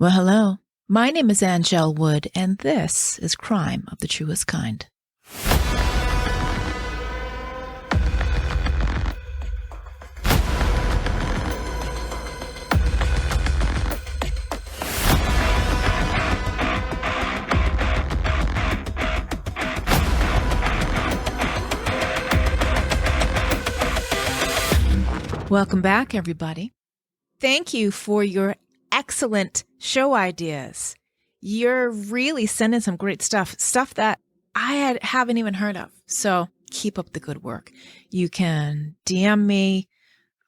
Well, hello. My name is Angelle Wood, and this is Crime of the Truest Kind. Welcome back, everybody. Thank you for your excellent show ideas. You're really sending some great stuff that I haven't even heard of. So keep up the good work. You can DM me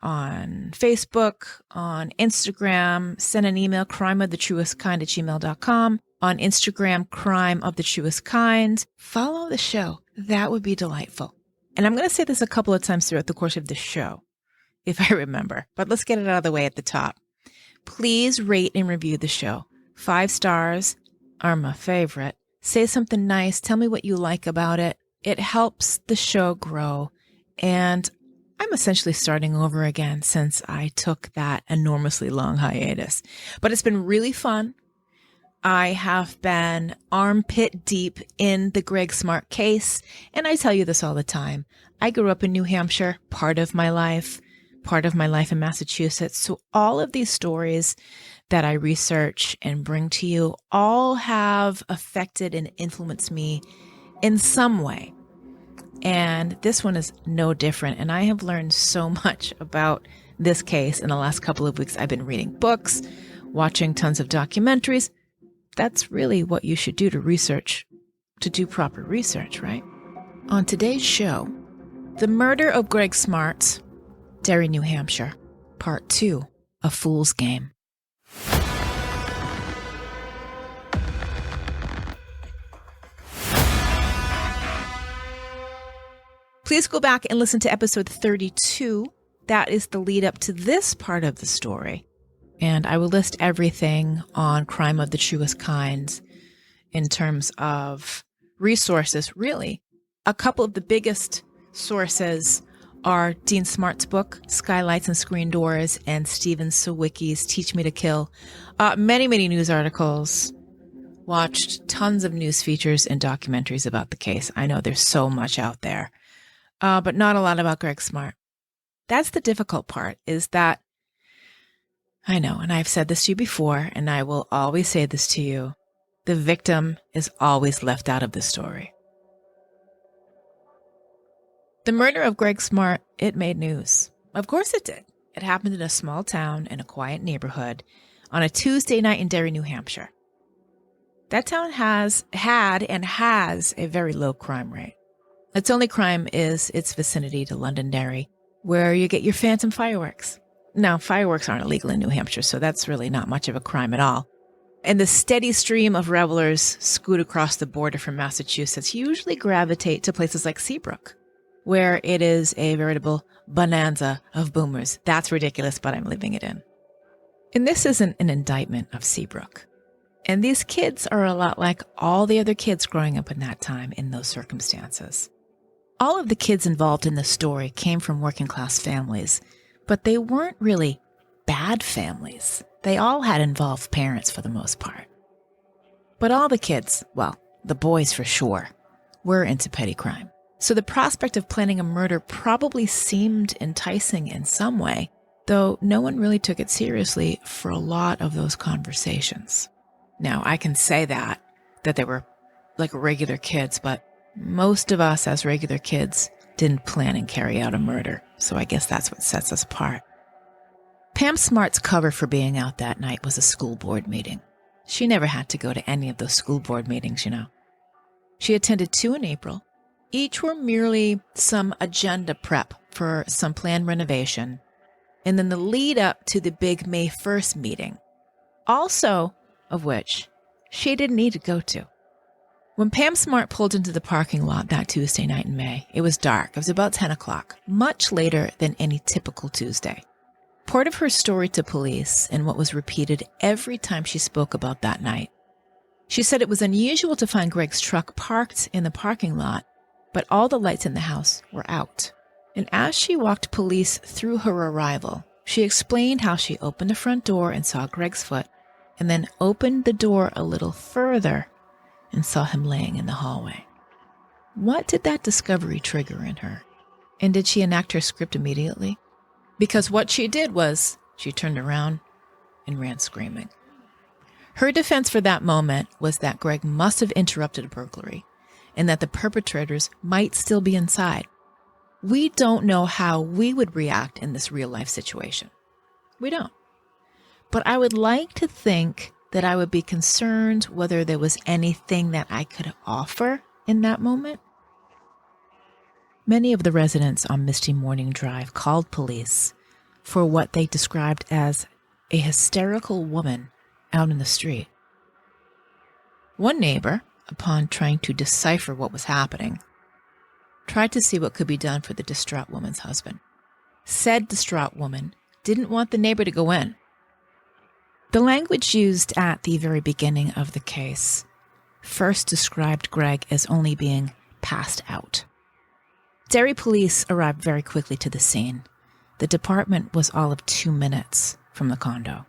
on Facebook, on Instagram, send an email, crimeofthetruestkind@gmail.com. On Instagram, crimeofthetruestkind. Follow the show. That would be delightful. And I'm going to say this a couple of times throughout the course of the show, if I remember. But let's get it out of the way at the top. Please rate and review the show. 5 stars are my favorite. Say something nice. Tell me what you like about it. It helps the show grow. And I'm essentially starting over again since I took that enormously long hiatus. But it's been really fun. I have been armpit deep in the Gregg Smart case. And I tell you this all the time. I grew up in New Hampshire, part of my life in Massachusetts. So all of these stories that I research and bring to you all have affected and influenced me in some way. And this one is no different. And I have learned so much about this case in the last couple of weeks. I've been reading books, watching tons of documentaries. That's really what you should do to do proper research, right? On today's show, the murder of Gregg Smart, Derry, New Hampshire, Part 2, A Fool's Game. Please go back and listen to episode 32. That is the lead up to this part of the story. And I will list everything on Crime of the Truest Kind in terms of resources, really. A couple of the biggest sources are Dean Smart's book, Skylights and Screen Doors, and Stephen Sawicki's Teach Me to Kill. Many news articles. Watched tons of news features and documentaries about the case. I know there's so much out there, but not a lot about Gregg Smart. That's the difficult part, is that I know, and I've said this to you before, and I will always say this to you, the victim is always left out of the story. The murder of Gregg Smart, it made news. Of course it did. It happened in a small town in a quiet neighborhood on a Tuesday night in Derry, New Hampshire. That town had and has a very low crime rate. Its only crime is its vicinity to Londonderry, where you get your phantom fireworks. Now, fireworks aren't illegal in New Hampshire, so that's really not much of a crime at all. And the steady stream of revelers scoot across the border from Massachusetts usually gravitate to places like Seabrook, where it is a veritable bonanza of boomers. That's ridiculous, but I'm leaving it in. And this isn't an indictment of Seabrook. And these kids are a lot like all the other kids growing up in that time in those circumstances. All of the kids involved in this story came from working class families, but they weren't really bad families. They all had involved parents for the most part. But all the kids, well, the boys for sure, were into petty crime. So the prospect of planning a murder probably seemed enticing in some way, though no one really took it seriously for a lot of those conversations. Now, I can say that they were like regular kids, but most of us as regular kids didn't plan and carry out a murder, so I guess that's what sets us apart. Pam Smart's cover for being out that night was a school board meeting. She never had to go to any of those school board meetings, you know. She attended 2 in April. Each were merely some agenda prep for some planned renovation, and then the lead up to the big May 1st meeting, also of which she didn't need to go to. When Pam Smart pulled into the parking lot that Tuesday night in May, it was dark. It was about 10 o'clock, much later than any typical Tuesday. Part of her story to police, and what was repeated every time she spoke about that night, she said it was unusual to find Gregg's truck parked in the parking lot, but all the lights in the house were out. And as she walked police through her arrival, she explained how she opened the front door and saw Gregg's foot, and then opened the door a little further and saw him laying in the hallway. What did that discovery trigger in her? And did she enact her script immediately? Because what she did was she turned around and ran screaming. Her defense for that moment was that Gregg must have interrupted a burglary and that the perpetrators might still be inside. We don't know how we would react in this real-life situation. We don't. But I would like to think that I would be concerned whether there was anything that I could offer in that moment. Many of the residents on Misty Morning Drive called police for what they described as a hysterical woman out in the street. One neighbor, upon trying to decipher what was happening, tried to see what could be done for the distraught woman's husband. Said distraught woman didn't want the neighbor to go in. The language used at the very beginning of the case first described Gregg as only being passed out. Derry police arrived very quickly to the scene. The department was all of 2 minutes from the condo.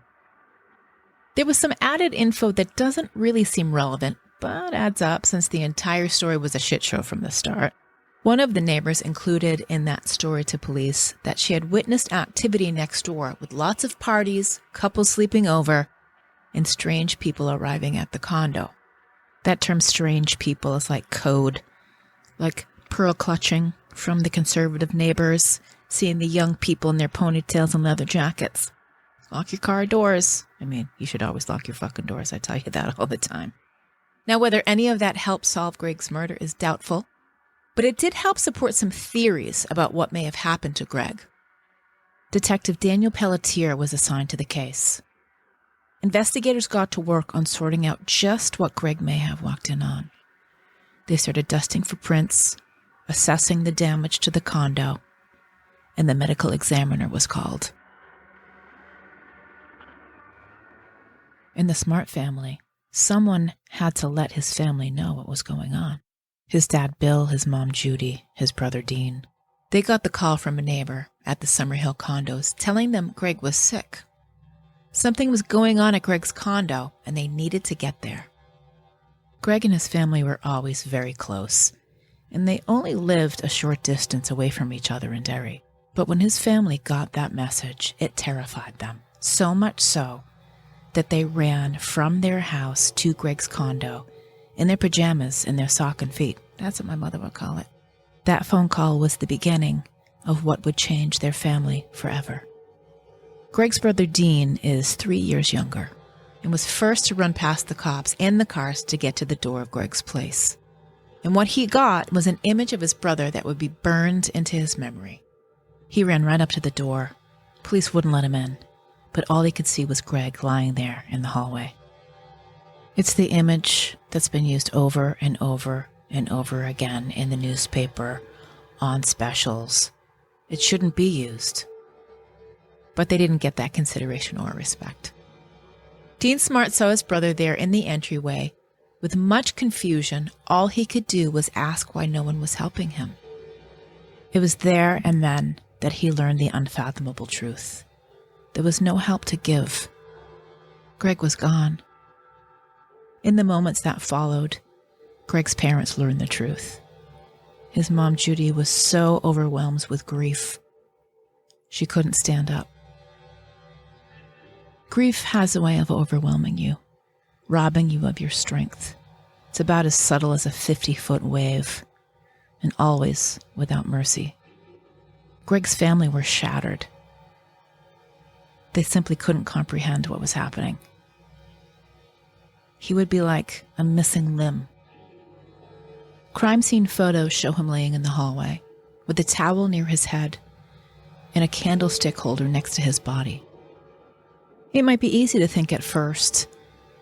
There was some added info that doesn't really seem relevant, but adds up since the entire story was a shit show from the start. One of the neighbors included in that story to police that she had witnessed activity next door with lots of parties, couples sleeping over, and strange people arriving at the condo. That term strange people is like code, like pearl clutching from the conservative neighbors, seeing the young people in their ponytails and leather jackets. Lock your car doors. I mean, you should always lock your fucking doors. I tell you that all the time. Now, whether any of that helped solve Gregg's murder is doubtful, but it did help support some theories about what may have happened to Gregg. Detective Daniel Pelletier was assigned to the case. Investigators got to work on sorting out just what Gregg may have walked in on. They started dusting for prints, assessing the damage to the condo, and the medical examiner was called. In the Smart family, someone had to let his family know what was going on. His dad Bill, his mom Judy, his brother Dean. They got the call from a neighbor at the Summerhill condos telling them Gregg was sick. Something was going on at Gregg's condo, and they needed to get there. Gregg and his family were always very close, and they only lived a short distance away from each other in Derry. But when his family got that message, it terrified them, so much so that they ran from their house to Gregg's condo in their pajamas and their sock feet. That's what my mother would call it. That phone call was the beginning of what would change their family forever. Gregg's brother Dean is 3 years younger and was first to run past the cops in the cars to get to the door of Gregg's place. And what he got was an image of his brother that would be burned into his memory. He ran right up to the door. Police wouldn't let him in, but all he could see was Gregg lying there in the hallway. It's the image that's been used over and over and over again in the newspaper, on specials. It shouldn't be used. But they didn't get that consideration or respect. Dean Smart saw his brother there in the entryway. With much confusion, all he could do was ask why no one was helping him. It was there and then that he learned the unfathomable truth. There was no help to give. Gregg was gone. In the moments that followed, Gregg's parents learned the truth. His mom, Judy, was so overwhelmed with grief, she couldn't stand up. Grief has a way of overwhelming you, robbing you of your strength. It's about as subtle as a 50-foot wave, and always without mercy. Gregg's family were shattered. They simply couldn't comprehend what was happening. He would be like a missing limb. Crime scene photos show him laying in the hallway, with a towel near his head and a candlestick holder next to his body. It might be easy to think at first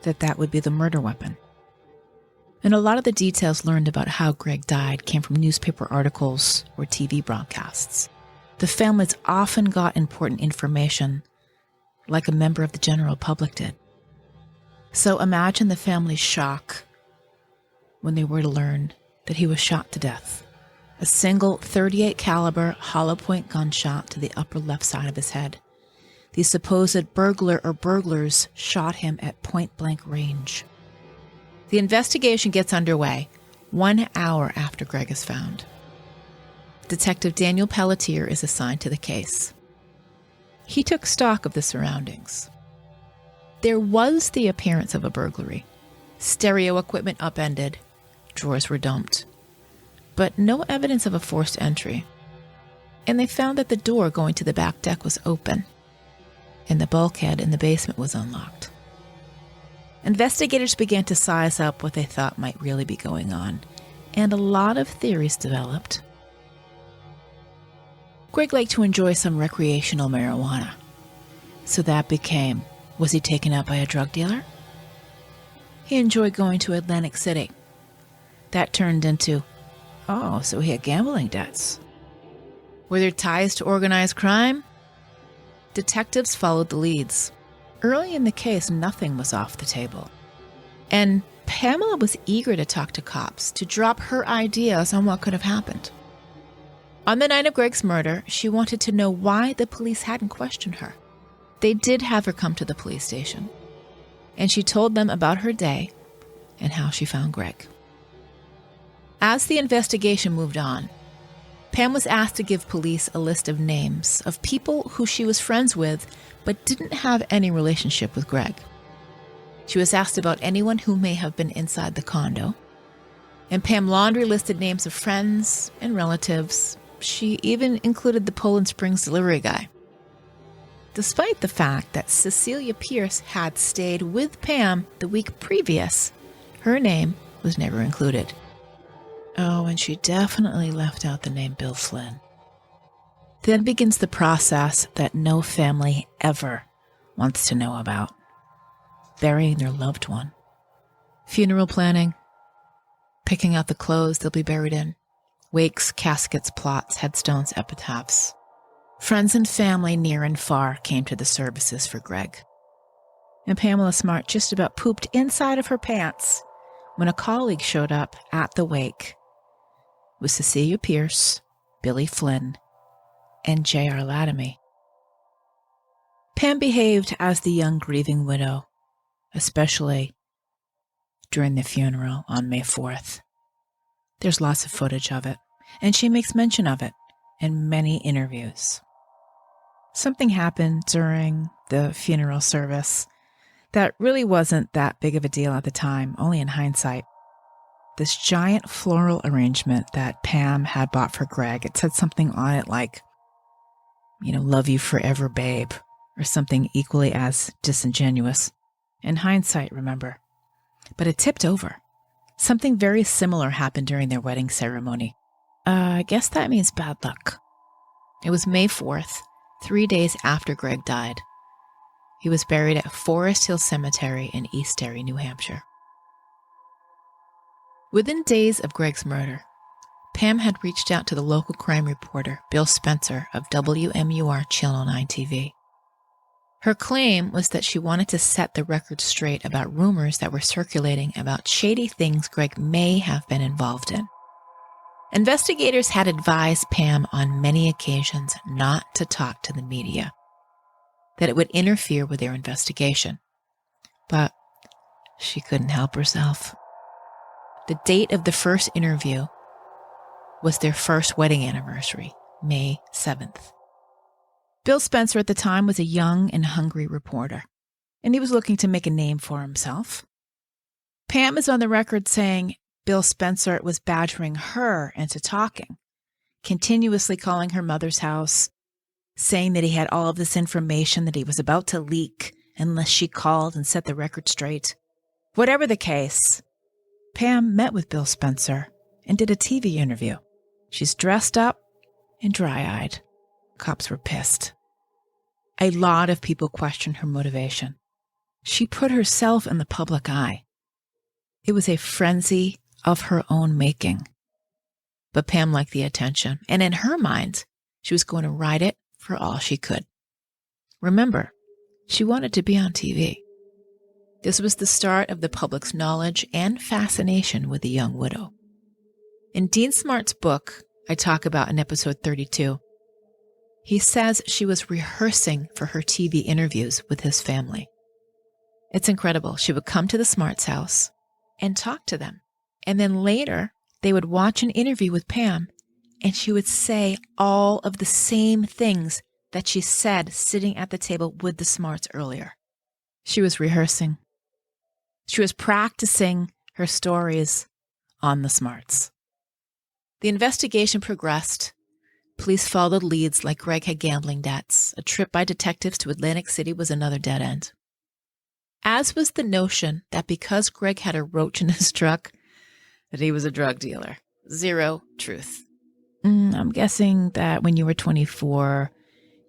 that that would be the murder weapon. And a lot of the details learned about how Gregg died came from newspaper articles or TV broadcasts. The families often got important information like a member of the general public did. So imagine the family's shock when they were to learn that he was shot to death. A single .38 caliber hollow point gunshot to the upper left side of his head. the supposed burglar or burglars shot him at point-blank range. The investigation gets underway 1 hour after Gregg is found. Detective Daniel Pelletier is assigned to the case. He took stock of the surroundings. There was the appearance of a burglary. Stereo equipment upended, drawers were dumped, but no evidence of a forced entry. And they found that the door going to the back deck was open, and the bulkhead in the basement was unlocked. Investigators began to size up what they thought might really be going on, and a lot of theories developed. Gregg liked to enjoy some recreational marijuana, so that became, was he taken out by a drug dealer? He enjoyed going to Atlantic City. That turned into, oh, so he had gambling debts. Were there ties to organized crime? Detectives followed the leads. Early in the case, nothing was off the table. And Pamela was eager to talk to cops, to drop her ideas on what could have happened. On the night of Gregg's murder, she wanted to know why the police hadn't questioned her. They did have her come to the police station, and she told them about her day and how she found Gregg. As the investigation moved on, Pam was asked to give police a list of names of people who she was friends with but didn't have any relationship with Gregg. She was asked about anyone who may have been inside the condo, and Pam laundry listed names of friends and relatives. She even included the Poland Springs delivery guy. Despite the fact that Cecilia Pierce had stayed with Pam the week previous, her name was never included. Oh, and she definitely left out the name Bill Flynn. Then begins the process that no family ever wants to know about: burying their loved one. Funeral planning, picking out the clothes they'll be buried in, wakes, caskets, plots, headstones, epitaphs. Friends and family near and far came to the services for Gregg. And Pamela Smart just about pooped inside of her pants when a colleague showed up at the wake with Cecilia Pierce, Billy Flynn, and J.R. Latimer. Pam behaved as the young grieving widow, especially during the funeral on May 4th. There's lots of footage of it, and she makes mention of it in many interviews. Something happened during the funeral service that really wasn't that big of a deal at the time, only in hindsight. This giant floral arrangement that Pam had bought for Gregg, it said something on it like, love you forever, babe, or something equally as disingenuous. In hindsight, remember. But it tipped over. Something very similar happened during their wedding ceremony. I guess that means bad luck. It was May 4th, 3 days after Gregg died. He was buried at Forest Hill Cemetery in East Derry, New Hampshire. Within days of Gregg's murder, Pam had reached out to the local crime reporter, Bill Spencer of WMUR Channel 9 TV. Her claim was that she wanted to set the record straight about rumors that were circulating about shady things Gregg may have been involved in. Investigators had advised Pam on many occasions not to talk to the media, that it would interfere with their investigation. But she couldn't help herself. The date of the first interview was their first wedding anniversary, May 7th. Bill Spencer at the time was a young and hungry reporter, and he was looking to make a name for himself. Pam is on the record saying Bill Spencer was badgering her into talking, continuously calling her mother's house, saying that he had all of this information that he was about to leak unless she called and set the record straight. Whatever the case, Pam met with Bill Spencer and did a TV interview. She's dressed up and dry-eyed. Cops were pissed. A lot of people questioned her motivation. She put herself in the public eye. It was a frenzy of her own making. But Pam liked the attention, and in her mind, she was going to ride it for all she could. Remember, she wanted to be on TV. This was the start of the public's knowledge and fascination with the young widow. In Dean Smart's book, I talk about in episode 32, He says she was rehearsing for her TV interviews with his family. It's incredible. She would come to the Smarts' house and talk to them. And then later, they would watch an interview with Pam, and she would say all of the same things that she said sitting at the table with the Smarts earlier. She was rehearsing. She was practicing her stories on the Smarts. The investigation progressed. Police followed leads like Gregg had gambling debts. A trip by detectives to Atlantic City was another dead end. As was the notion that because Gregg had a roach in his truck, that he was a drug dealer. Zero truth. I'm guessing that when you were 24,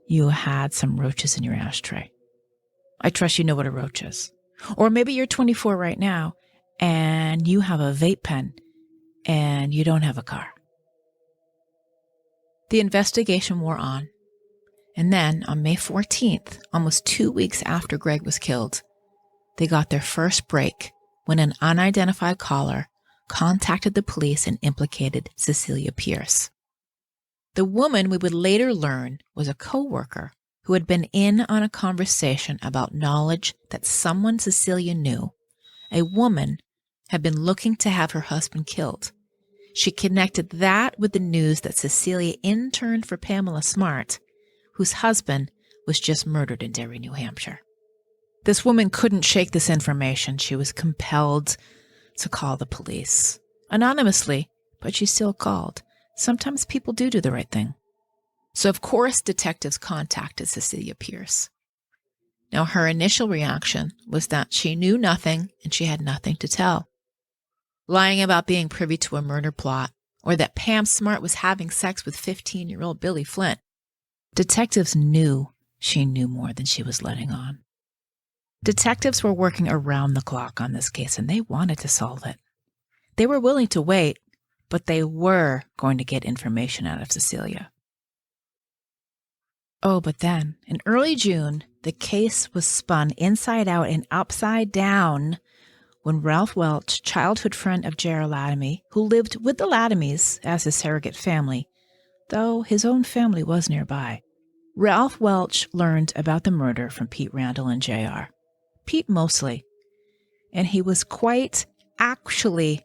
you had some roaches in your ashtray. I trust you know what a roach is. Or maybe you're 24 right now and you have a vape pen and you don't have a car. The investigation wore on. And then on May 14th, almost 2 weeks after Gregg was killed, they got their first break when an unidentified caller contacted the police and implicated Cecilia Pierce. The woman, we would later learn, was a co-worker who had been in on a conversation about knowledge that someone Cecilia knew, a woman, had been looking to have her husband killed. She connected that with the news that Cecilia interned for Pamela Smart, whose husband was just murdered in Derry, New Hampshire. This woman couldn't shake this information. She was compelled to call the police. Anonymously, but she still called. Sometimes people do the right thing. So, of course, detectives contacted Cecilia Pierce. Now, her initial reaction was that she knew nothing and she had nothing to tell. Lying about being privy to a murder plot, or that Pam Smart was having sex with 15-year-old Billy Flint. Detectives knew she knew more than she was letting on. Detectives were working around the clock on this case, and they wanted to solve it. They were willing to wait, but they were going to get information out of Cecilia. Oh, but then, in early June, the case was spun inside out and upside down when Ralph Welch, childhood friend of J.R. Latimer, who lived with the Latimers as his surrogate family, though his own family was nearby, Ralph Welch learned about the murder from Pete Randall and J.R. Pete mostly, and he was quite actually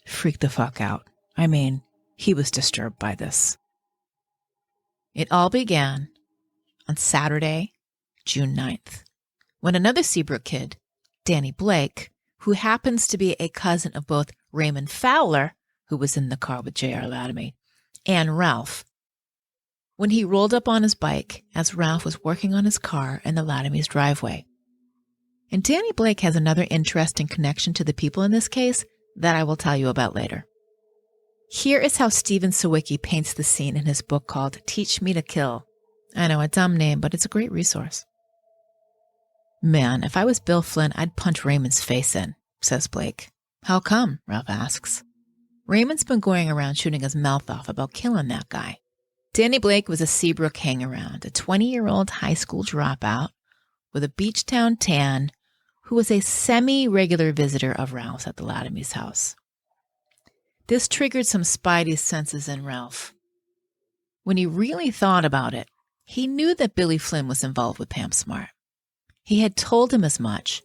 freaked the fuck out. I mean, he was disturbed by this. It all began on Saturday, June 9th, when another Seabrook kid, Danny Blake, who happens to be a cousin of both Raymond Fowler, who was in the car with J.R. Latimer, and Ralph, when he rolled up on his bike as Ralph was working on his car in the Latimer's driveway. And Danny Blake has another interesting connection to the people in this case that I will tell you about later. Here is how Stephen Sawicki paints the scene in his book called Teach Me to Kill. I know, a dumb name, but it's a great resource. Man, if I was Bill Flynn, I'd punch Raymond's face in, says Blake. How come? Ralph asks. Raymond's been going around shooting his mouth off about killing that guy. Danny Blake was a Seabrook hangaround, a 20-year-old high school dropout with a beach town tan who was a semi-regular visitor of Ralph's at the Latimer's house. This triggered some spidey senses in Ralph. When he really thought about it, he knew that Billy Flynn was involved with Pam Smart. He had told him as much,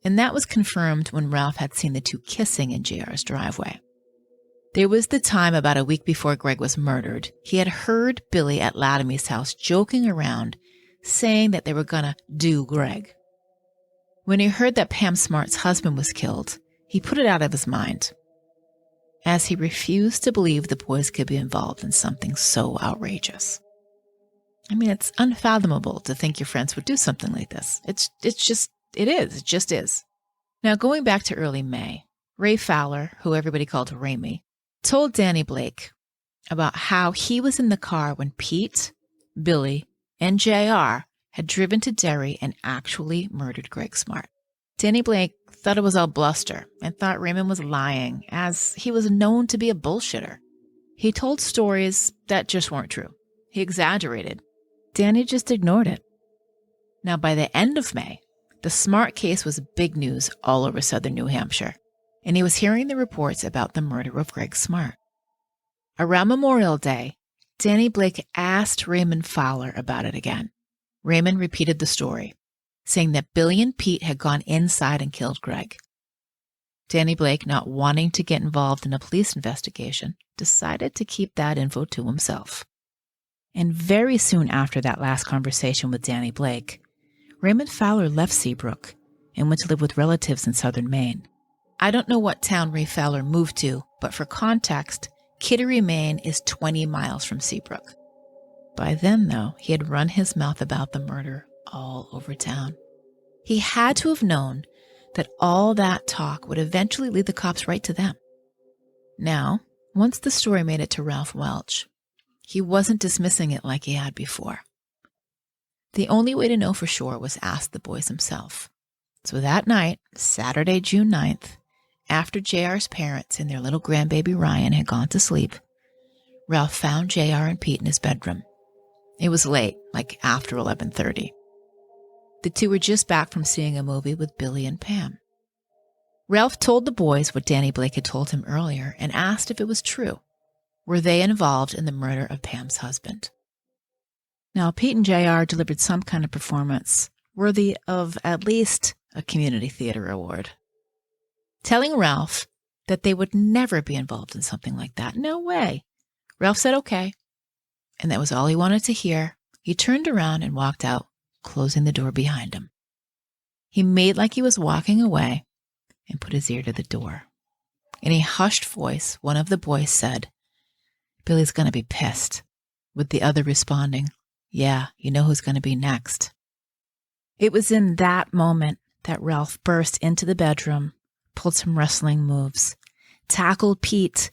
and that was confirmed when Ralph had seen the two kissing in JR's driveway. There was the time about a week before Gregg was murdered, he had heard Billy at Latimer's house joking around, saying that they were gonna do Gregg. When he heard that Pam Smart's husband was killed, he put it out of his mind, as he refused to believe the boys could be involved in something so outrageous. I mean, it's unfathomable to think your friends would do something like this. It just is. Now, going back to early May, Ray Fowler, who everybody called Ramey, told Danny Blake about how he was in the car when Pete, Billy, and JR had driven to Derry and actually murdered Gregg Smart. Danny Blake thought it was all bluster and thought Raymond was lying, as he was known to be a bullshitter. He told stories that just weren't true. He exaggerated. Danny just ignored it. Now, by the end of May, the Smart case was big news all over southern New Hampshire, and he was hearing the reports about the murder of Gregg Smart. Around Memorial Day, Danny Blake asked Raymond Fowler about it again. Raymond repeated the story, saying that Billy and Pete had gone inside and killed Gregg. Danny Blake, not wanting to get involved in a police investigation, decided to keep that info to himself. And very soon after that last conversation with Danny Blake, Raymond Fowler left Seabrook and went to live with relatives in southern Maine. I don't know what town Ray Fowler moved to, but for context, Kittery, Maine is 20 miles from Seabrook. By then, though, he had run his mouth about the murder all over town. He had to have known that all that talk would eventually lead the cops right to them. Now, once the story made it to Ralph Welch, he wasn't dismissing it like he had before. The only way to know for sure was ask the boys himself. So that night, Saturday, June 9th, after JR's parents and their little grandbaby Ryan had gone to sleep, Ralph found JR and Pete in his bedroom. It was late, like after 11:30. The two were just back from seeing a movie with Billy and Pam. Ralph told the boys what Danny Blake had told him earlier and asked if it was true. Were they involved in the murder of Pam's husband? Now, Pete and JR delivered some kind of performance worthy of at least a community theater award. Telling Ralph that they would never be involved in something like that. No way. Ralph said okay, and that was all he wanted to hear. He turned around and walked out, closing the door behind him. He made like he was walking away and put his ear to the door. In a hushed voice, one of the boys said, "Billy's going to be pissed," with the other responding, "Yeah, you know who's going to be next." It was in that moment that Ralph burst into the bedroom, pulled some wrestling moves, tackled Pete,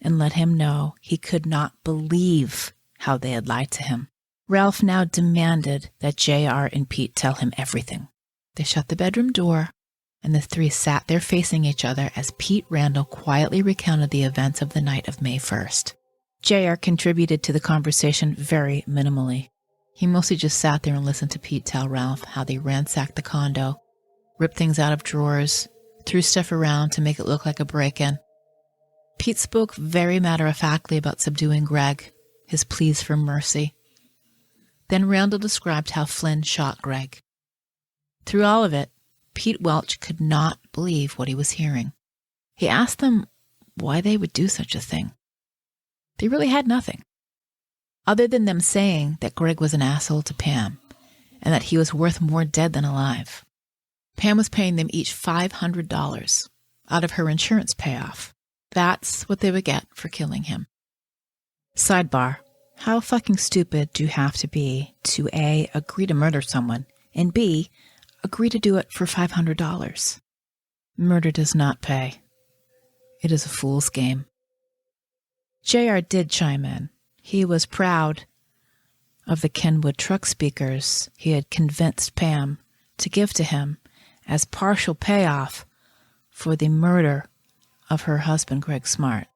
and let him know he could not believe how they had lied to him. Ralph now demanded that JR and Pete tell him everything. They shut the bedroom door, and the three sat there facing each other as Pete Randall quietly recounted the events of the night of May 1st. JR contributed to the conversation very minimally. He mostly just sat there and listened to Pete tell Ralph how they ransacked the condo, ripped things out of drawers, threw stuff around to make it look like a break-in. Pete spoke very matter-of-factly about subduing Gregg, his pleas for mercy. Then Randall described how Flynn shot Gregg. Through all of it, Pete Welch could not believe what he was hearing. He asked them why they would do such a thing. They really had nothing, other than them saying that Gregg was an asshole to Pam and that he was worth more dead than alive. Pam was paying them each $500 out of her insurance payoff. That's what they would get for killing him. Sidebar, how fucking stupid do you have to be to A, agree to murder someone, and B, agree to do it for $500? Murder does not pay. It is a fool's game. JR did chime in. He was proud of the Kenwood truck speakers he had convinced Pam to give to him as partial payoff for the murder of her husband, Gregg Smart.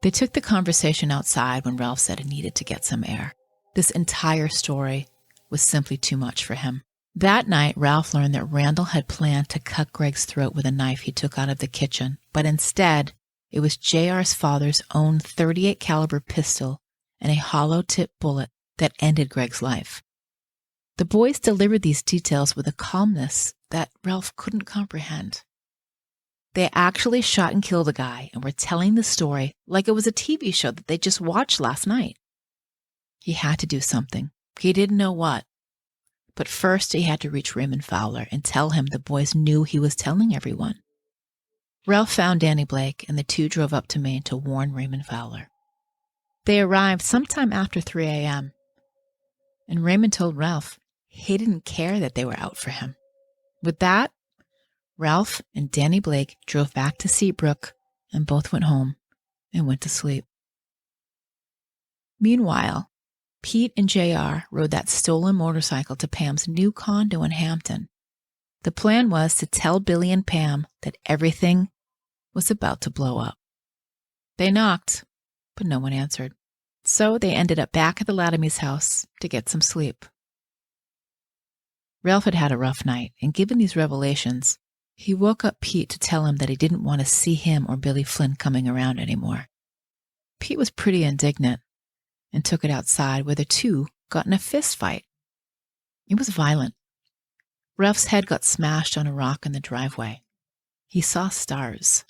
They took the conversation outside when Ralph said he needed to get some air. This entire story was simply too much for him. That night, Ralph learned that Randall had planned to cut Gregg's throat with a knife he took out of the kitchen, but instead, it was JR's father's own .38 caliber pistol and a hollow-tipped bullet that ended Gregg's life. The boys delivered these details with a calmness that Ralph couldn't comprehend. They actually shot and killed a guy and were telling the story like it was a TV show that they just watched last night. He had to do something. He didn't know what. But first he had to reach Raymond Fowler and tell him the boys knew he was telling everyone. Ralph found Danny Blake, and the two drove up to Maine to warn Raymond Fowler. They arrived sometime after 3 a.m., and Raymond told Ralph he didn't care that they were out for him. With that, Ralph and Danny Blake drove back to Seabrook, and both went home and went to sleep. Meanwhile, Pete and JR rode that stolen motorcycle to Pam's new condo in Hampton. The plan was to tell Billy and Pam that everything was about to blow up. They knocked, but no one answered. So they ended up back at the Latamy's house to get some sleep. Ralph had had a rough night, and given these revelations, he woke up Pete to tell him that he didn't want to see him or Billy Flynn coming around anymore. Pete was pretty indignant and took it outside where the two got in a fist fight. It was violent. Ralph's head got smashed on a rock in the driveway. He saw stars.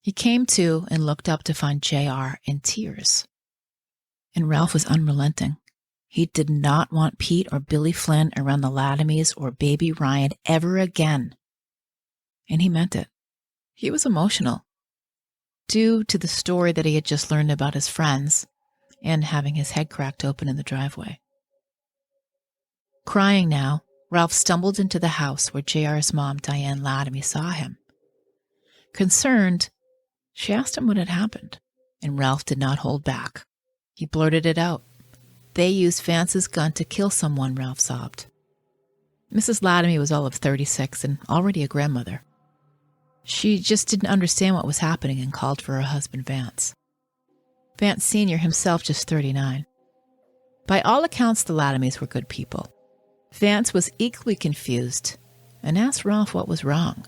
He came to and looked up to find JR in tears. And Ralph was unrelenting. He did not want Pete or Billy Flynn around the Latimys or baby Ryan ever again. And he meant it. He was emotional, due to the story that he had just learned about his friends and having his head cracked open in the driveway. Crying now, Ralph stumbled into the house where JR's mom, Diane Latimy, saw him. Concerned, she asked him what had happened, and Ralph did not hold back. He blurted it out. They used Vance's gun to kill someone, Ralph sobbed. Mrs. Latimy was all of 36 and already a grandmother. She just didn't understand what was happening and called for her husband, Vance. Vance Sr. himself just 39. By all accounts, the Latimys were good people. Vance was equally confused and asked Ralph what was wrong.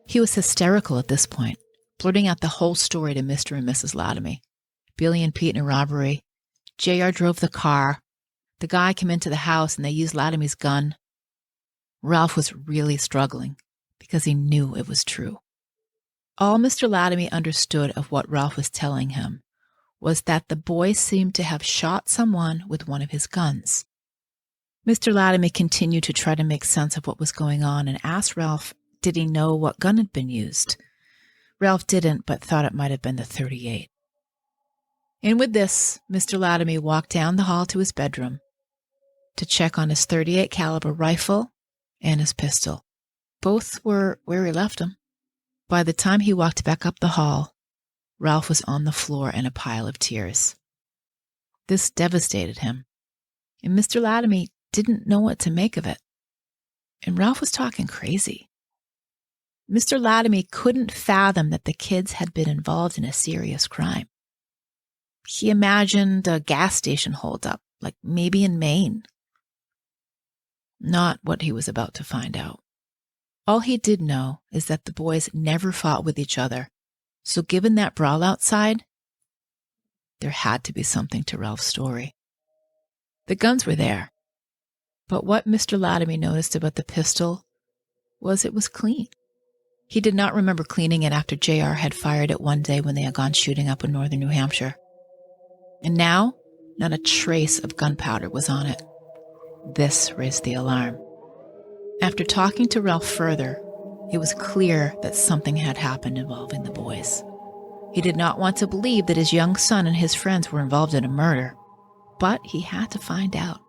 He was hysterical at this point, blurting out the whole story to Mr. and Mrs. Latimy. Billy and Pete in a robbery. JR drove the car. The guy came into the house and they used Latimy's gun. Ralph was really struggling because he knew it was true. All Mr. Latimy understood of what Ralph was telling him was that the boy seemed to have shot someone with one of his guns. Mr. Latimy continued to try to make sense of what was going on and asked Ralph, did he know what gun had been used? Ralph didn't, but thought it might have been the .38. And with this, Mr. Latimy walked down the hall to his bedroom to check on his .38 caliber rifle and his pistol. Both were where he left them. By the time he walked back up the hall, Ralph was on the floor in a pile of tears. This devastated him, and Mr. Latimy didn't know what to make of it. And Ralph was talking crazy. Mr. Latimy couldn't fathom that the kids had been involved in a serious crime. He imagined a gas station holdup, like maybe in Maine. Not what he was about to find out. All he did know is that the boys never fought with each other, so given that brawl outside, there had to be something to Ralph's story. The guns were there, but what Mr. Latimy noticed about the pistol was it was clean. He did not remember cleaning it after JR had fired it one day when they had gone shooting up in northern New Hampshire. And now, not a trace of gunpowder was on it. This raised the alarm. After talking to Ralph further, it was clear that something had happened involving the boys. He did not want to believe that his young son and his friends were involved in a murder, but he had to find out.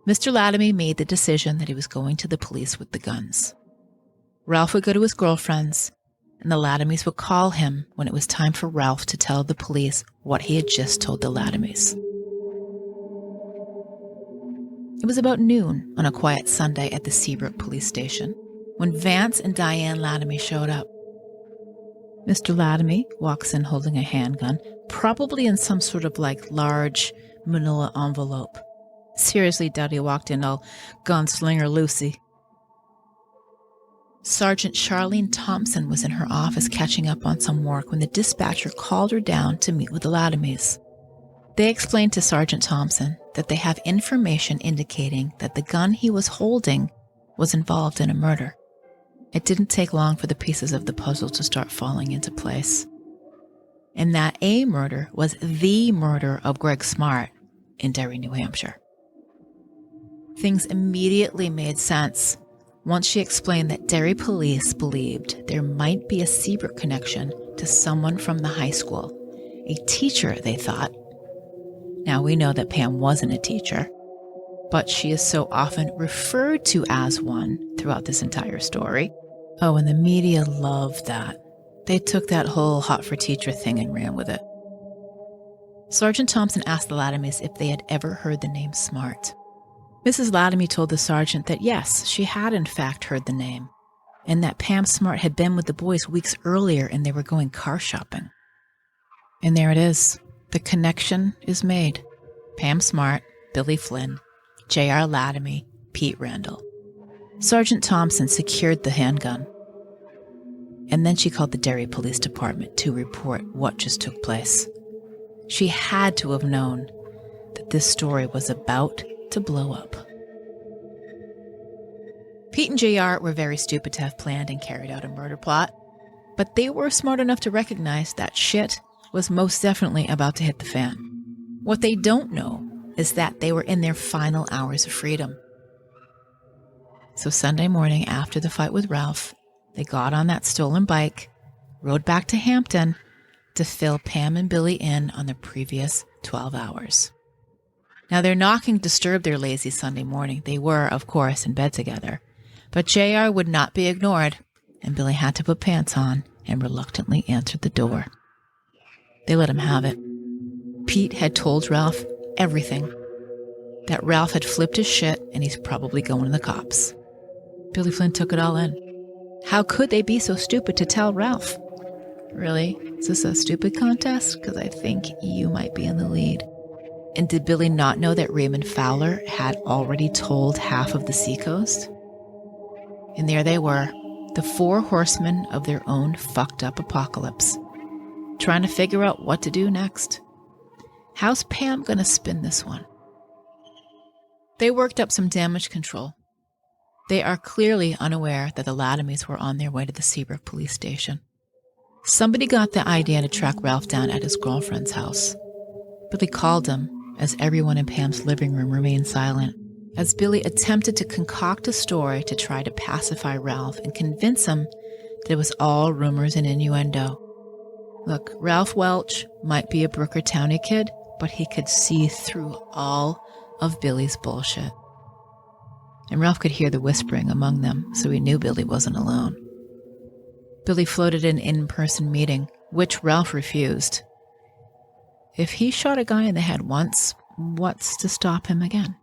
Mr. Latimy made the decision that he was going to the police with the guns. Ralph would go to his girlfriend's, and the Latimys would call him when it was time for Ralph to tell the police what he had just told the Latimys. It was about noon on a quiet Sunday at the Seabrook police station when Vance and Diane Latimy showed up. Mr. Latimy walks in holding a handgun, probably in some sort of large manila envelope. Seriously doubt he walked in all gunslinger Lucy. Sergeant Charlene Thompson was in her office catching up on some work when the dispatcher called her down to meet with the Latimys. They explained to Sergeant Thompson that they have information indicating that the gun he was holding was involved in a murder. It didn't take long for the pieces of the puzzle to start falling into place. And that a murder was the murder of Gregg Smart in Derry, New Hampshire. Things immediately made sense once she explained that Derry police believed there might be a Seabrook connection to someone from the high school. A teacher, they thought. Now, we know that Pam wasn't a teacher, but she is so often referred to as one throughout this entire story. Oh, and the media loved that. They took that whole hot for teacher thing and ran with it. Sergeant Thompson asked the Latimys if they had ever heard the name Smart. Mrs. Latimy told the sergeant that yes, she had in fact heard the name, and that Pam Smart had been with the boys weeks earlier and they were going car shopping. And there it is. The connection is made. Pam Smart, Billy Flynn, J.R. Latimy, Pete Randall. Sergeant Thompson secured the handgun. And then she called the Derry Police Department to report what just took place. She had to have known that this story was about to blow up. Pete and JR were very stupid to have planned and carried out a murder plot, but they were smart enough to recognize that shit was most definitely about to hit the fan. What they don't know is that they were in their final hours of freedom. So Sunday morning after the fight with Ralph, they got on that stolen bike, rode back to Hampton to fill Pam and Billy in on the previous 12 hours. Now, their knocking disturbed their lazy Sunday morning. They were, of course, in bed together. But JR would not be ignored, and Billy had to put pants on and reluctantly answered the door. They let him have it. Pete had told Ralph everything. That Ralph had flipped his shit and he's probably going to the cops. Billy Flynn took it all in. How could they be so stupid to tell Ralph? Really? Is this a stupid contest? Because I think you might be in the lead. And did Billy not know that Raymond Fowler had already told half of the seacoast? And there they were, the four horsemen of their own fucked up apocalypse, trying to figure out what to do next. How's Pam going to spin this one? They worked up some damage control. They are clearly unaware that the Latimys were on their way to the Seabrook police station. Somebody got the idea to track Ralph down at his girlfriend's house. Billy called him as everyone in Pam's living room remained silent, as Billy attempted to concoct a story to try to pacify Ralph and convince him that it was all rumors and innuendo. Look, Ralph Welch might be a Brooker Townie kid, but he could see through all of Billy's bullshit. And Ralph could hear the whispering among them, so he knew Billy wasn't alone. Billy floated an in-person meeting, which Ralph refused. If he shot a guy in the head once, what's to stop him again?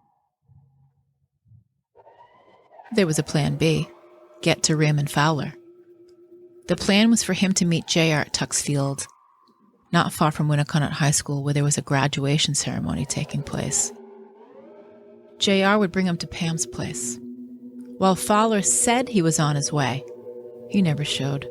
There was a plan B, get to Raymond Fowler. The plan was for him to meet JR at Tuck's Field, not far from Winnicott High School, where there was a graduation ceremony taking place. JR would bring him to Pam's place. While Fowler said he was on his way, he never showed.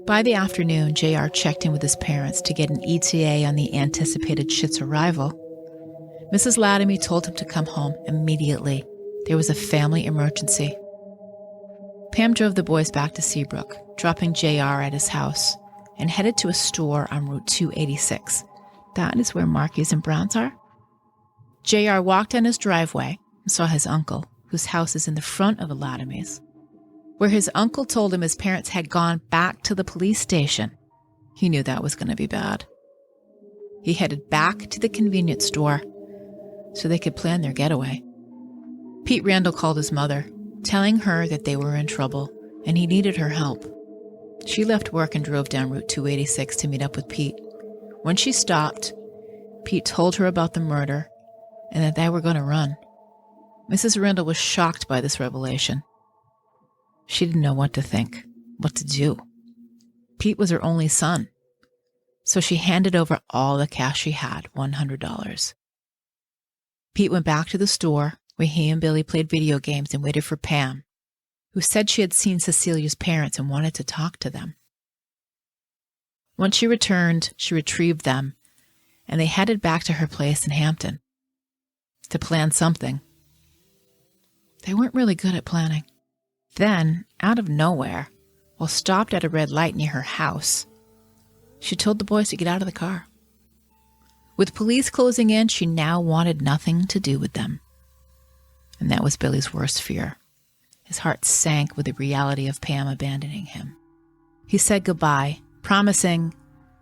By the afternoon, JR checked in with his parents to get an ETA on the anticipated shit's arrival. Mrs. Latimy told him to come home immediately. There was a family emergency. Pam drove the boys back to Seabrook, dropping JR at his house, and headed to a store on Route 286. That is where Marky's and Brown's are. JR walked down his driveway and saw his uncle, whose house is in the front of the Latimys, where his uncle told him his parents had gone back to the police station. He knew that was going to be bad. He headed back to the convenience store so they could plan their getaway. Pete Randall called his mother, telling her that they were in trouble and he needed her help. She left work and drove down Route 286 to meet up with Pete. When she stopped, Pete told her about the murder and that they were going to run. Mrs. Randall was shocked by this revelation. She didn't know what to think, what to do. Pete was her only son, so she handed over all the cash she had, $100. Pete went back to the store where he and Billy played video games and waited for Pam, who said she had seen Cecilia's parents and wanted to talk to them. Once she returned, she retrieved them, and they headed back to her place in Hampton to plan something. They weren't really good at planning. Then, out of nowhere, while stopped at a red light near her house, she told the boys to get out of the car. With police closing in, she now wanted nothing to do with them. And that was Billy's worst fear. His heart sank with the reality of Pam abandoning him. He said goodbye, promising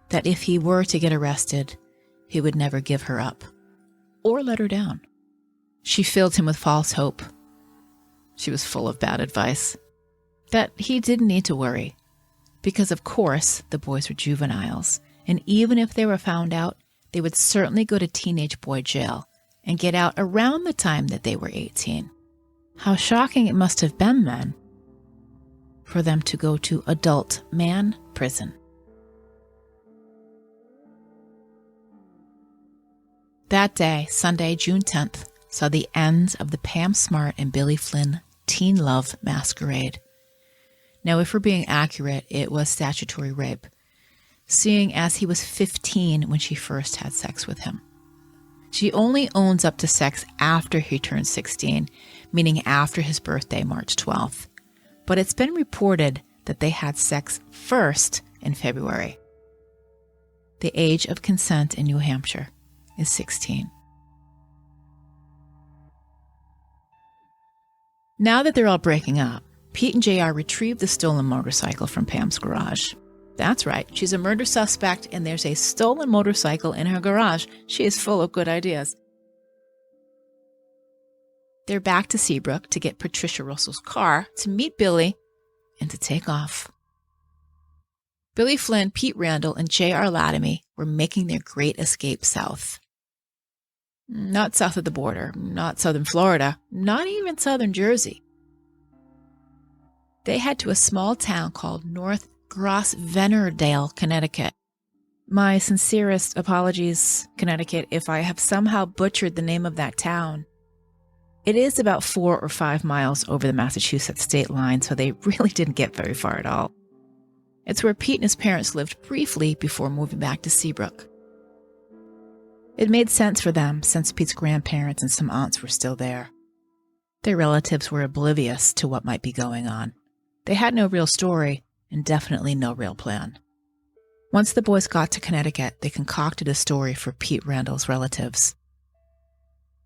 that if he were to get arrested, he would never give her up or let her down. She filled him with false hope. She was full of bad advice. That he didn't need to worry, because of course the boys were juveniles, and even if they were found out, they would certainly go to teenage boy jail and get out around the time that they were 18. How shocking it must have been then for them to go to adult man prison. That day, Sunday, June 10th, saw the ends of the Pam Smart and Billy Flynn teen love masquerade. Now, if we're being accurate, it was statutory rape, seeing as he was 15 when she first had sex with him. She only owns up to sex after he turned 16, meaning after his birthday, March 12th. But it's been reported that they had sex first in February. The age of consent in New Hampshire is 16. Now that they're all breaking up, Pete and JR retrieve the stolen motorcycle from Pam's garage. That's right, she's a murder suspect and there's a stolen motorcycle in her garage. She is full of good ideas. They're back to Seabrook to get Patricia Russell's car, to meet Billy, and to take off. Billy Flynn, Pete Randall, and J.R. Latimer were making their great escape south. Not south of the border, not southern Florida, not even southern Jersey. They head to a small town called North Grosvenordale, Connecticut. My sincerest apologies, Connecticut, if I have somehow butchered the name of that town. It is about 4 or 5 miles over the Massachusetts state line, so they really didn't get very far at all. It's where Pete and his parents lived briefly before moving back to Seabrook. It made sense for them since Pete's grandparents and some aunts were still there. Their relatives were oblivious to what might be going on. They had no real story and definitely no real plan. Once the boys got to Connecticut, they concocted a story for Pete Randall's relatives.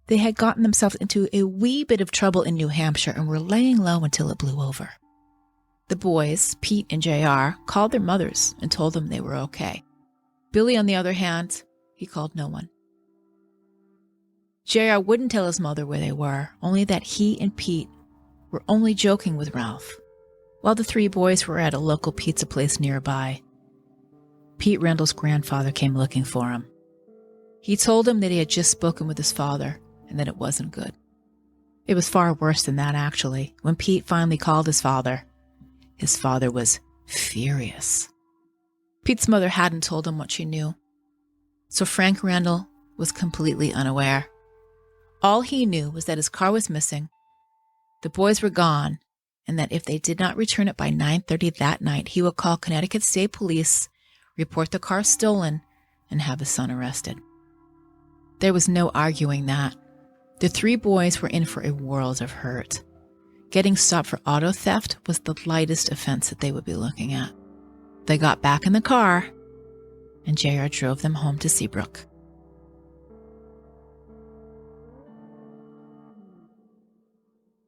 They had gotten themselves into a wee bit of trouble in New Hampshire and were laying low until it blew over. The boys, Pete and JR, called their mothers and told them they were okay. Billy, on the other hand, he called no one. JR wouldn't tell his mother where they were, only that he and Pete were only joking with Ralph, while the 3 boys were at a local pizza place nearby. Pete Randall's grandfather came looking for him. He told him that he had just spoken with his father and that it wasn't good. It was far worse than that, actually. When Pete finally called his father was furious. Pete's mother hadn't told him what she knew, so Frank Randall was completely unaware. All he knew was that his car was missing, the boys were gone, and that if they did not return it by 9:30 that night, he would call Connecticut State Police, report the car stolen, and have his son arrested. There was no arguing that. The 3 boys were in for a world of hurt. Getting stopped for auto theft was the lightest offense that they would be looking at. They got back in the car, and JR drove them home to Seabrook.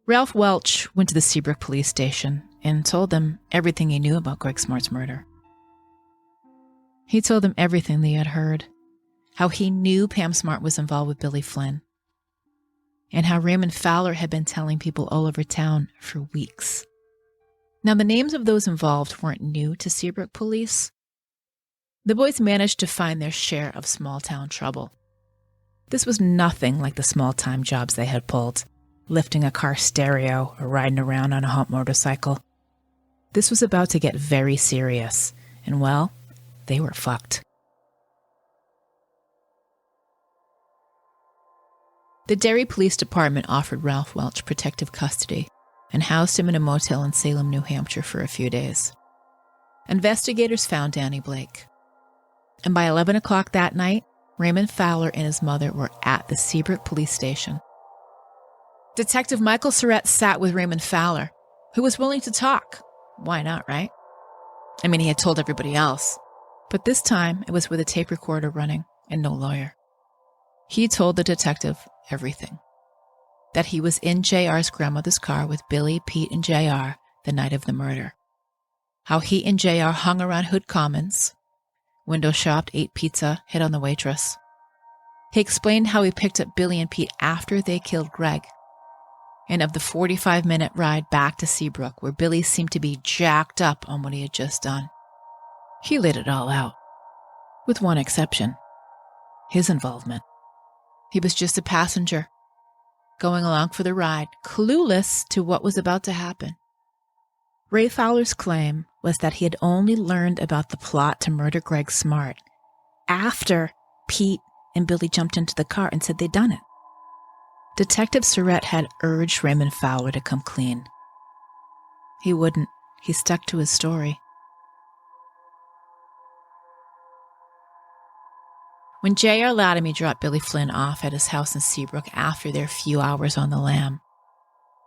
Ralph Welch went to the Seabrook police station and told them everything he knew about Gregg Smart's murder. He told them everything they had heard, how he knew Pam Smart was involved with Billy Flynn, and how Raymond Fowler had been telling people all over town for weeks. Now, the names of those involved weren't new to Seabrook police. The boys managed to find their share of small-town trouble. This was nothing like the small-time jobs they had pulled, lifting a car stereo or riding around on a hot motorcycle. This was about to get very serious, and well, they were fucked. The Derry Police Department offered Ralph Welch protective custody and housed him in a motel in Salem, New Hampshire for a few days. Investigators found Danny Blake. And by 11 o'clock that night, Raymond Fowler and his mother were at the Seabrook police station. Detective Michael Surratt sat with Raymond Fowler, who was willing to talk. Why not, right? I mean, he had told everybody else. But this time, it was with a tape recorder running and no lawyer. He told the detective everything. That he was in JR's grandmother's car with Billy, Pete, and JR the night of the murder. How he and JR hung around Hood Commons, window shopped, ate pizza, hit on the waitress. He explained how he picked up Billy and Pete after they killed Gregg, and of the 45-minute ride back to Seabrook where Billy seemed to be jacked up on what he had just done. He laid it all out, with one exception: his involvement. He was just a passenger, going along for the ride, clueless to what was about to happen. Ray Fowler's claim was that he had only learned about the plot to murder Gregg Smart after Pete and Billy jumped into the car and said they'd done it. Detective Surratt had urged Raymond Fowler to come clean. He wouldn't. He stuck to his story. When J.R. Latimer dropped Billy Flynn off at his house in Seabrook after their few hours on the lam,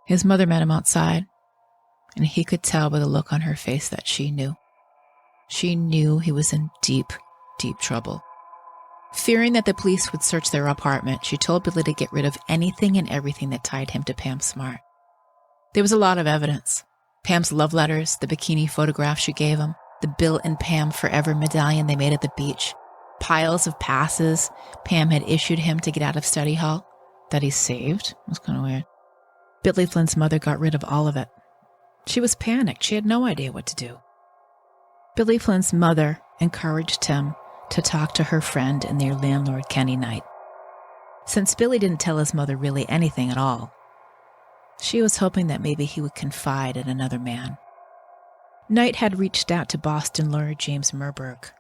his mother met him outside, and he could tell by the look on her face that she knew. She knew he was in deep, deep trouble. Fearing that the police would search their apartment, she told Billy to get rid of anything and everything that tied him to Pam Smart. There was a lot of evidence. Pam's love letters, the bikini photograph she gave him, the Bill and Pam Forever medallion they made at the beach, piles of passes Pam had issued him to get out of study hall that he saved. It was kind of weird. Billy Flynn's mother got rid of all of it. She was panicked. She had no idea what to do. Billy Flynn's mother encouraged him to talk to her friend and their landlord, Kenny Knight. Since Billy didn't tell his mother really anything at all, she was hoping that maybe he would confide in another man. Knight had reached out to Boston lawyer James Merberg.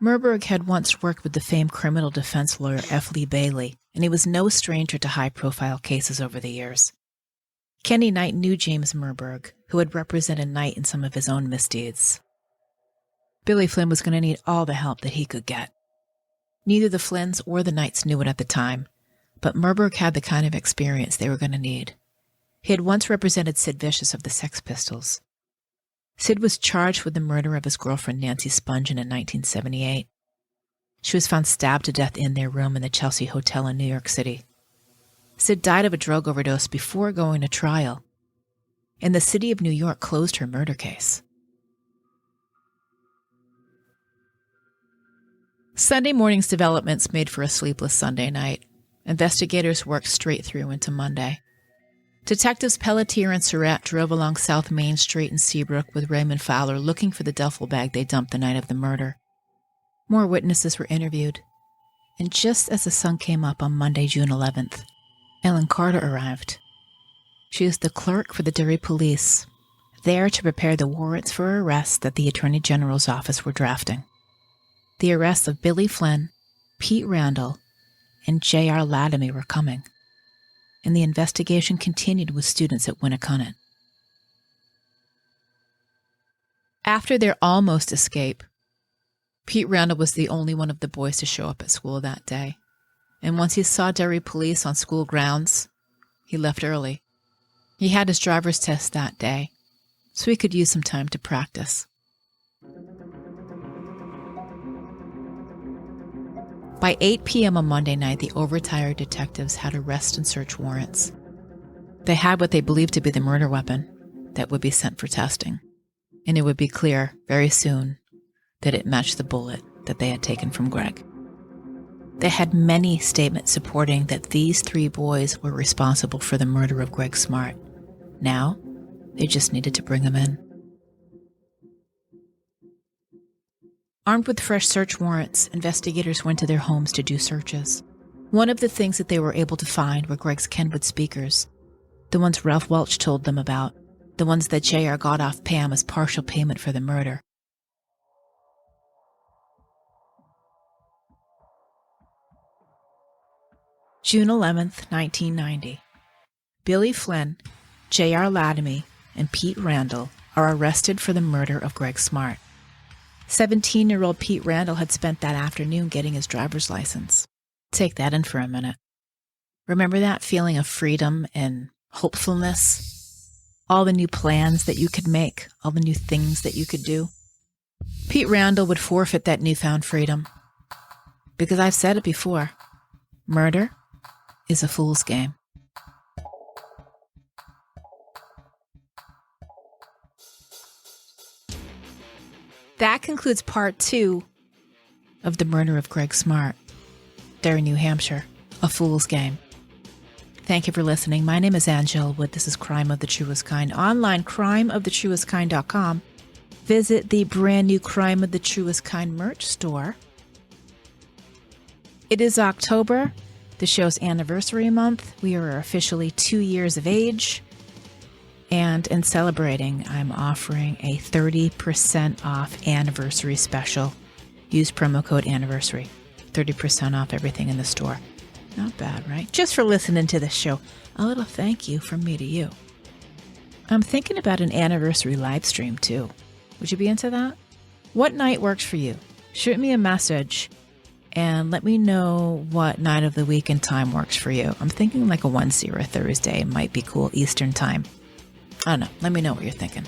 Merberg had once worked with the famed criminal defense lawyer F. Lee Bailey, and he was no stranger to high-profile cases over the years. Kenny Knight knew James Merberg, who had represented Knight in some of his own misdeeds. Billy Flynn was going to need all the help that he could get. Neither the Flynns or the Knights knew it at the time, but Merberg had the kind of experience they were going to need. He had once represented Sid Vicious of the Sex Pistols. Sid was charged with the murder of his girlfriend Nancy Spungen in 1978. She was found stabbed to death in their room in the Chelsea Hotel in New York City. Sid died of a drug overdose before going to trial, and the city of New York closed her murder case. Sunday morning's developments made for a sleepless Sunday night. Investigators worked straight through into Monday. Detectives Pelletier and Surratt drove along South Main Street in Seabrook with Raymond Fowler looking for the duffel bag they dumped the night of the murder. More witnesses were interviewed, and just as the sun came up on Monday, June 11th, Ellen Carter arrived. She is the clerk for the Derry police, there to prepare the warrants for arrests that the Attorney General's office were drafting. The arrests of Billy Flynn, Pete Randall, and J.R. Latimer were coming, and the investigation continued with students at Winnicott. After their almost escape, Pete Randall was the only one of the boys to show up at school that day, and once he saw Derry police on school grounds, he left early. He had his driver's test that day, so he could use some time to practice. By 8 p.m. on Monday night, the overtired detectives had arrest and search warrants. They had what they believed to be the murder weapon that would be sent for testing, and it would be clear very soon that it matched the bullet that they had taken from Gregg. They had many statements supporting that these three boys were responsible for the murder of Gregg Smart. Now, they just needed to bring him in. Armed with fresh search warrants, investigators went to their homes to do searches. One of the things that they were able to find were Gregg's Kenwood speakers, the ones Ralph Welch told them about, the ones that J.R. got off Pam as partial payment for the murder. June 11th, 1990. Billy Flynn, J.R. Latimer, and Pete Randall are arrested for the murder of Gregg Smart. 17-year-old Pete Randall had spent that afternoon getting his driver's license. Take that in for a minute. Remember that feeling of freedom and hopefulness? All the new plans that you could make, all the new things that you could do? Pete Randall would forfeit that newfound freedom. Because I've said it before, murder is a fool's game. That concludes part 2 of the murder of Gregg Smart, Derry, New Hampshire, a fool's game. Thank you for listening. My name is Angela Wood. This is Crime of the Truest Kind. Online, crimeofthetruestkind.com. Visit the brand new Crime of the Truest Kind merch store. It is October, the show's anniversary month. We are officially 2 years of age. And in celebrating, I'm offering a 30% off anniversary special. Use promo code anniversary. 30% off everything in the store. Not bad, right? Just for listening to this show. A little thank you from me to you. I'm thinking about an anniversary live stream too. Would you be into that? What night works for you? Shoot me a message and let me know what night of the week and time works for you. I'm thinking like a Wednesday or a Thursday might be cool, Eastern time. I don't know. Let me know what you're thinking.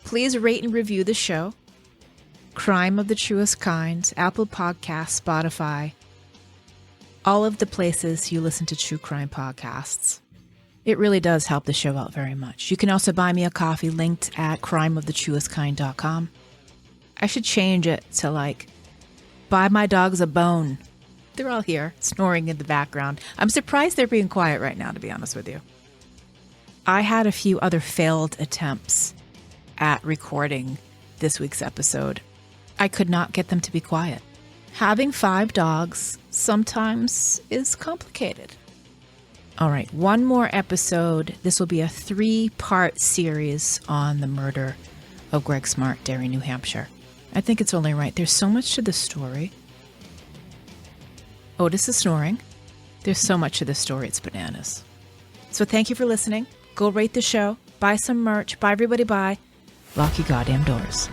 Please rate and review the show. Crime of the Truest Kind, Apple Podcasts, Spotify, all of the places you listen to true crime podcasts. It really does help the show out very much. You can also buy me a coffee linked at crimeofthetruestknd.com. I should change it to like, buy my dogs a bone. They're all here, snoring in the background. I'm surprised they're being quiet right now, to be honest with you. I had a few other failed attempts at recording this week's episode. I could not get them to be quiet. Having 5 dogs sometimes is complicated. All right, one more episode. This will be a 3-part series on the murder of Gregg Smart, Derry, New Hampshire. I think it's only right. There's so much to the story. Otis is snoring. There's so much to the story, it's bananas. So thank you for listening. Go rate the show. Buy some merch. Bye, everybody. Bye. Lock your goddamn doors.